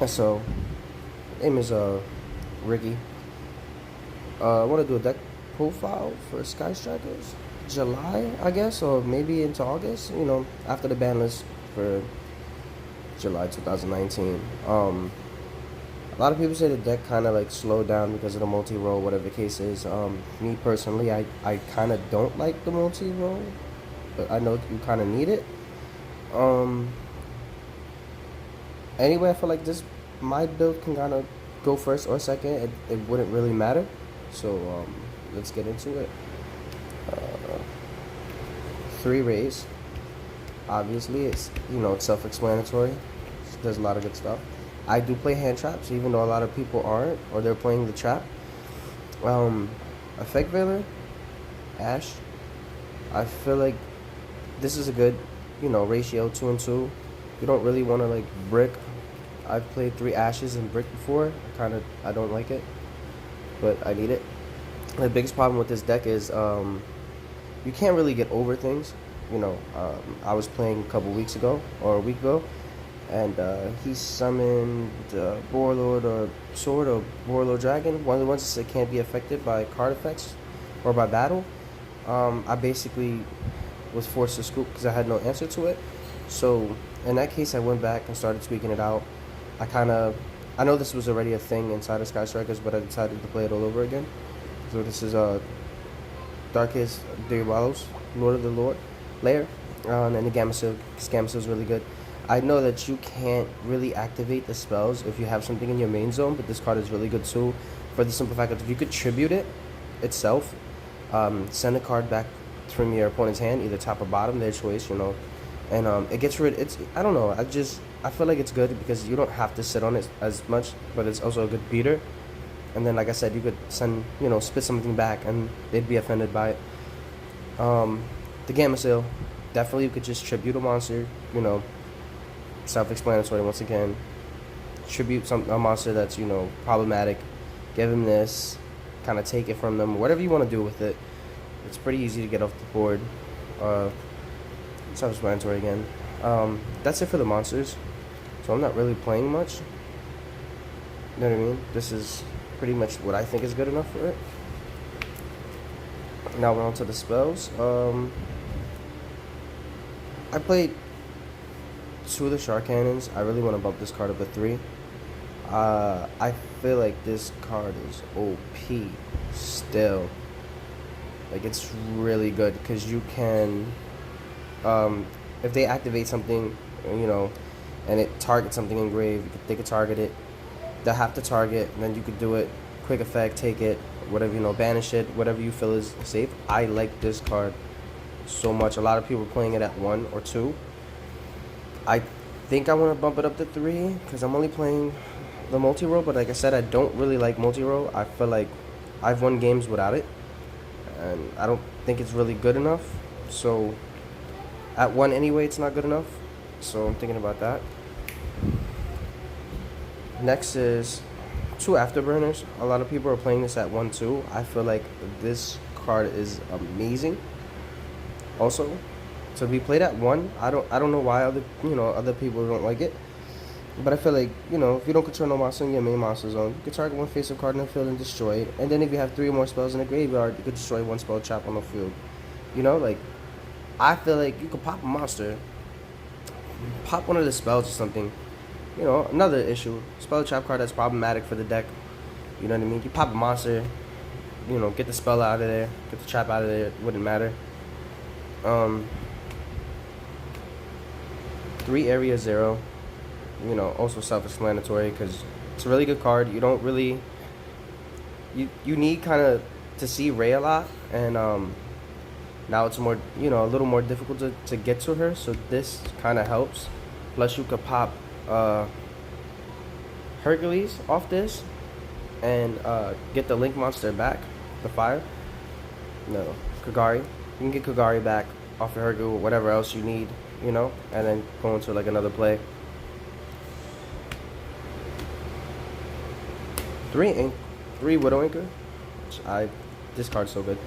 So, name is Ricky. I want to do a deck profile for Sky Strikers. July, I guess, or maybe into August. After the ban list for July 2019. A lot of people say the deck kind of like slowed down because of the multi-roll, whatever the case is. Me personally, I kind of don't like the multi-roll, but I know you kind of need it. Um, anyway, I feel like this my build can kind of go first or second. It wouldn't really matter. So let's get into it. Uh, three rays. Obviously, it's self-explanatory. It does a lot of good stuff. I do play hand traps, even though a lot of people aren't, or they're playing the trap. Effect Veiler, Ash. I feel like this is a good, ratio 2 and 2. You don't really want to like brick. I've played 3 Ashes and brick before. I don't like it, but I need it. The biggest problem with this deck is you can't really get over things. I was playing a couple weeks ago or a week ago, and he summoned Warlord or Sword or Warlord Dragon, one of the ones that can't be affected by card effects or by battle. I basically was forced to scoop because I had no answer to it. So in that case, I went back and started tweaking it out. I know this was already a thing inside of Sky Strikers, but I decided to play it all over again. So this is Darkest Diabolos, Lord of the Lord, Lair, and the Gamma Seal, because Gamma Seal is really good. I know that you can't really activate the spells if you have something in your main zone, but this card is really good too, for the simple fact that if you could tribute it itself, send a card back from your opponent's hand, either top or bottom, their choice, and it gets rid. I don't know. I feel like it's good because you don't have to sit on it as much, but it's also a good beater. And then, like I said, you could send, spit something back, and they'd be offended by it. The Gamma Seal, definitely you could just tribute a monster, self-explanatory once again. Tribute a monster that's, problematic. Give him this, kind of take it from them, whatever you want to do with it. It's pretty easy to get off the board. Self-explanatory again. That's it for the monsters. So I'm not really playing much. You know what I mean? This is pretty much what I think is good enough for it. Now we're on to the spells. I played 2 of the Shark Cannons. I really want to bump this card up to 3. I feel like this card is OP still. Like, it's really good because you can, if they activate something, and it targets something engraved, they could target it. They'll have to target, and then you could do it, quick effect, take it, whatever, banish it, whatever you feel is safe. I like this card so much. A lot of people are playing it at 1 or 2. I think I want to bump it up to 3 because I'm only playing the multi-roll, but like I said, I don't really like multi-roll. I feel like I've won games without it, and I don't think it's really good enough. So at 1 anyway, it's not good enough. So I'm thinking about that. Next is 2 Afterburners. A lot of people are playing this at 1 too. I feel like this card is amazing. Also, to be played at 1, I don't know why other people don't like it. But I feel like, if you don't control no monster in your main monster zone, you can target one face-up card in the field and destroy it. And then if you have 3 or more spells in the graveyard, you could destroy 1 spell trap on the field. I feel like you could pop a monster, pop one of the spells or something. Another issue. Spell trap card that's problematic for the deck. You know what I mean? You pop a monster, get the spell out of there, get the trap out of there, it wouldn't matter. 3 area 0. Also self-explanatory because it's a really good card. You don't really, you need kind of to see Ray a lot, and now it's more, a little more difficult to get to her, so this kind of helps. Plus you could pop Hercules off this and get the Link monster back, the fire. No, Kagari. You can get Kagari back off of Hercules, whatever else you need, and then go into like another play. 3 Widow Anchor. This card's so good.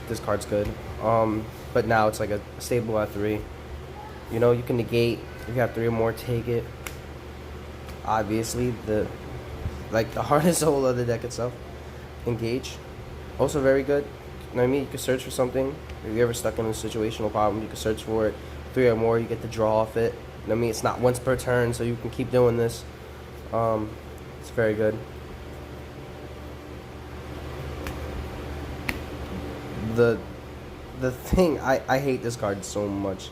This card's good. But now it's like a stable at 3. You can negate if you have 3 or more. Take it. obviously the hardest hole of the deck itself. Engage, also very good. You know what I mean? You can search for something. If you're ever stuck in a situational problem, you can search for it. 3 or more, you get the draw off it. You know what I mean? It's not once per turn, so you can keep doing this. It's very good. The the thing, I hate this card so much.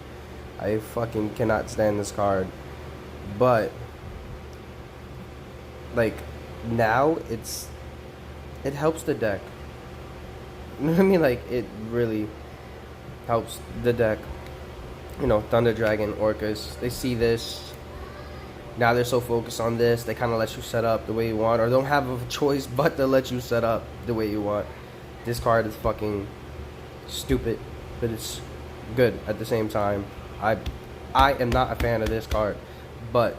I fucking cannot stand this card. But like now it helps the deck. You know what I mean? Like it really helps the deck. You know, Thunder Dragon, Orcas, they see this. Now they're so focused on this, they kind of let you set up the way you want, or don't have a choice but to let you set up the way you want. This card is fucking stupid, but it's good at the same time. I am not a fan of this card, but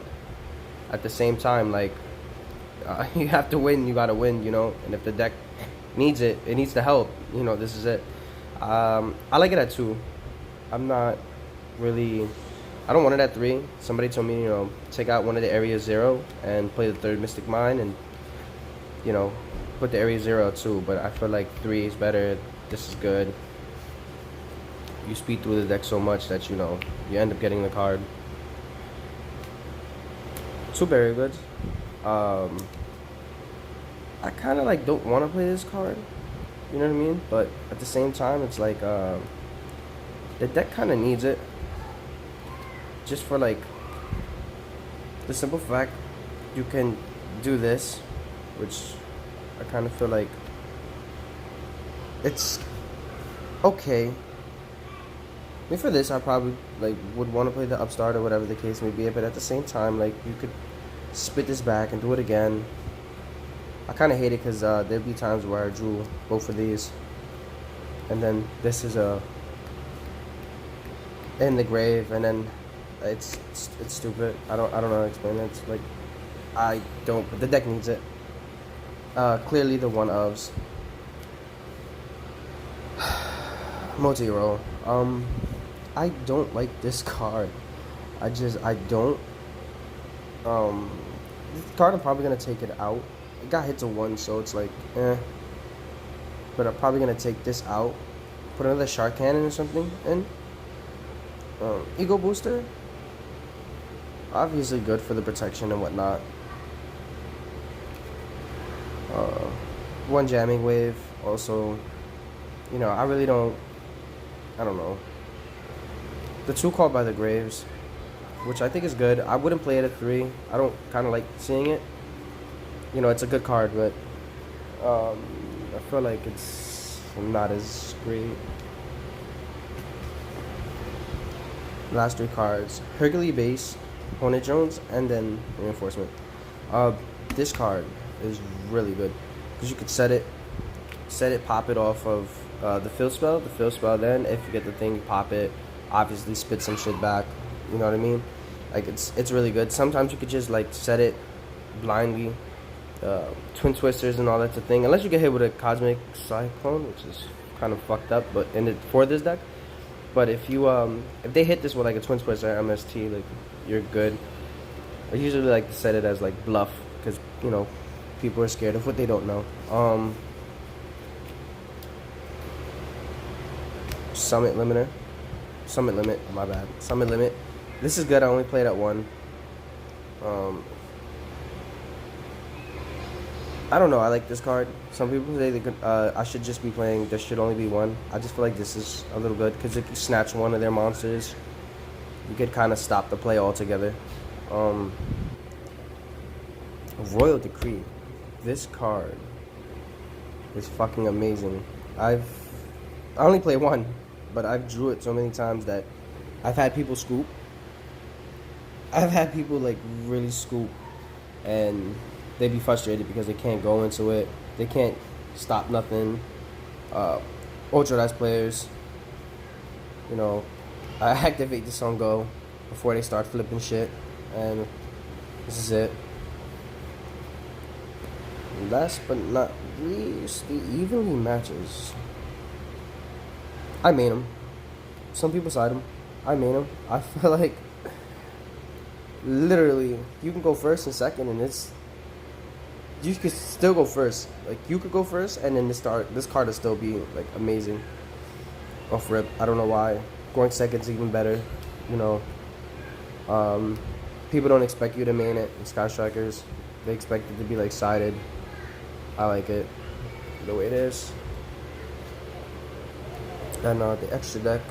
at the same time, like you have to win, you gotta win, you know. And if the deck needs it, it needs the help. You know, this is it. I like it at 2. I'm not really. I don't want it at 3. Somebody told me, you know, take out one of the area 0 and play the 3rd Mystic Mine, and you know, put the area 0 at 2. But I feel like 3 is better. This is good. You speed through the deck so much that, you know, you end up getting the card. 2 berry goods. I kind of like don't want to play this card. You know what I mean? But at the same time, it's like the deck kind of needs it. Just for like the simple fact you can do this, which I kind of feel like it's okay. I mean, for this I probably like would want to play the upstart or whatever the case may be, but at the same time, like, you could spit this back and do it again. I kind of hate it because there'd be times where I drew both of these, and then this is in the grave, and then it's stupid. I don't know how to explain it. It's like I don't. But the deck needs it. Clearly the one ofs. Multi-roll. I don't like this card. I don't. This card, I'm probably gonna take it out. It got hit to 1, so it's like, eh. But I'm probably gonna take this out. Put another shark cannon or something in. Ego booster. Obviously good for the protection and whatnot. 1 jamming wave. Also, you know, I don't know. The 2 called by the graves, which I think is good. I wouldn't play it at 3. I don't kind of like seeing it. You know, it's a good card, but I feel like it's not as great. Last 3 cards: Hercules base, Hornet Jones, and then reinforcement. This card is really good because you could set it, pop it off of the field spell. The field spell. Then, if you get the thing, you pop it. Obviously, spit some shit back. You know what I mean? Like, it's really good. Sometimes you could just like set it blindly. Twin twisters and all that's a thing, unless you get hit with a cosmic cyclone, which is kind of fucked up. But for this deck. But if you if they hit this with like a twin twister MST, like, you're good. I usually like to set it as like bluff because, you know, people are scared of what they don't know. Summit limit, my bad. Summit limit. This is good. I only played at 1. I don't know. I like this card. Some people say they could. I should just be playing. There should only be 1. I just feel like this is a little good because if you snatch one of their monsters, you could kind of stop the play altogether. Royal Decree. This card is fucking amazing. I only play 1, but I've drew it so many times that I've had people scoop. I've had people like really scoop, and they be frustrated because they can't go into it. They can't stop nothing. Ultra Dice players, you know, I activate this on go before they start flipping shit, and this is it. Last but not least, the evenly matches. I main him. Some people side him. I main him. I feel like Literally, you can go first and second, and it's you could still go first. Like you could go first, and then this card will still be like amazing. Off rip, I don't know why. Going second's even better. You know, um, people don't expect you to main it in Sky Strikers. They expect it to be like sided. I like it the way it is. And the extra deck.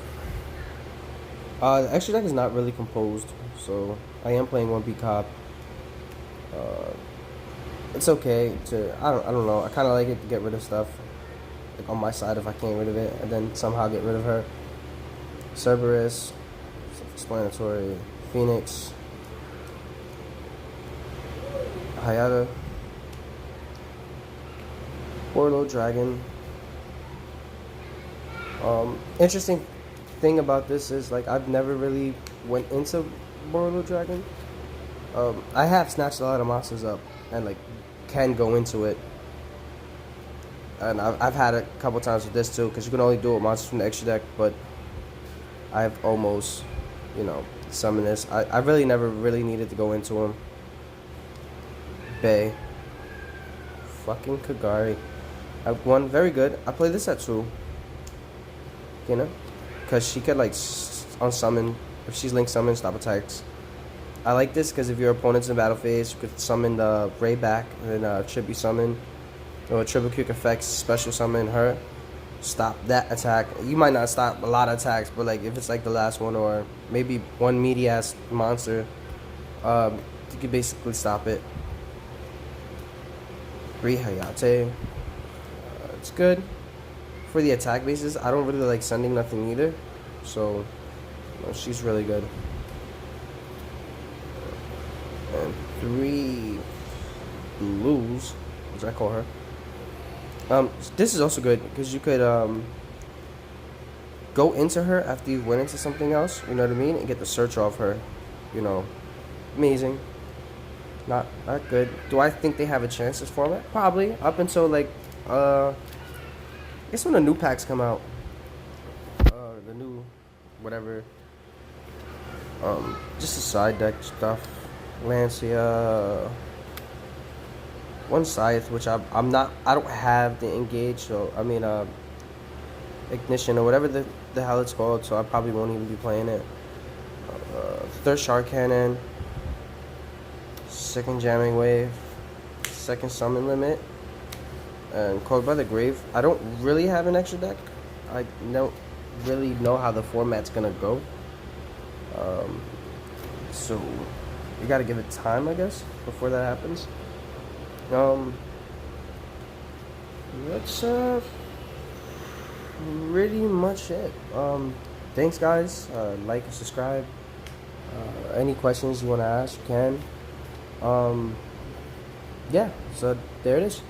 The extra deck is not really composed, so I am playing 1B Cop. Uh, it's okay to I don't know. I kind of like it to get rid of stuff like on my side if I can't get rid of it, and then somehow get rid of her. Cerberus, self-explanatory. Phoenix, Hayata, Warlord Dragon. Interesting thing about this is like I've never really went into Warlord Dragon. I have snatched a lot of monsters up and like can go into it, and I've had a couple times with this too because you can only do it with monsters from the extra deck, but I've almost, you know, summoned this. I really never really needed to go into him. Bay, fucking Kagari. I've won very good. I play this at 2. You know, because she could like unsummon if she's link summon, stop attacks. I like this because if your opponent's in battle phase, you could summon the Ray back and then triple summon or triple quick effects, special summon her, stop that attack. You might not stop a lot of attacks, but like if it's like the last one or maybe one meaty ass monster, you can basically stop it. Hayate, it's good. For the attack bases, I don't really like sending nothing either, so she's really good. And 3 blues, as I call her. This is also good because you could go into her after you went into something else. You know what I mean, and get the search off her. You know, amazing. Not good. Do I think they have a chance this format? Probably up until like I guess when the new packs come out, the new whatever, just the side deck stuff. Lancia, one Scythe, which I don't have the engage, so I mean ignition or whatever the hell it's called, so I probably won't even be playing it. Third Shark Cannon, second Jamming Wave, second Summon Limit, and Called by the Grave. I don't really have an extra deck. I don't really know how the format's gonna go. So you gotta give it time, I guess, before that happens. That's pretty much it. Thanks, guys. Like and subscribe. Any questions you want to ask, you can. Yeah, so there it is.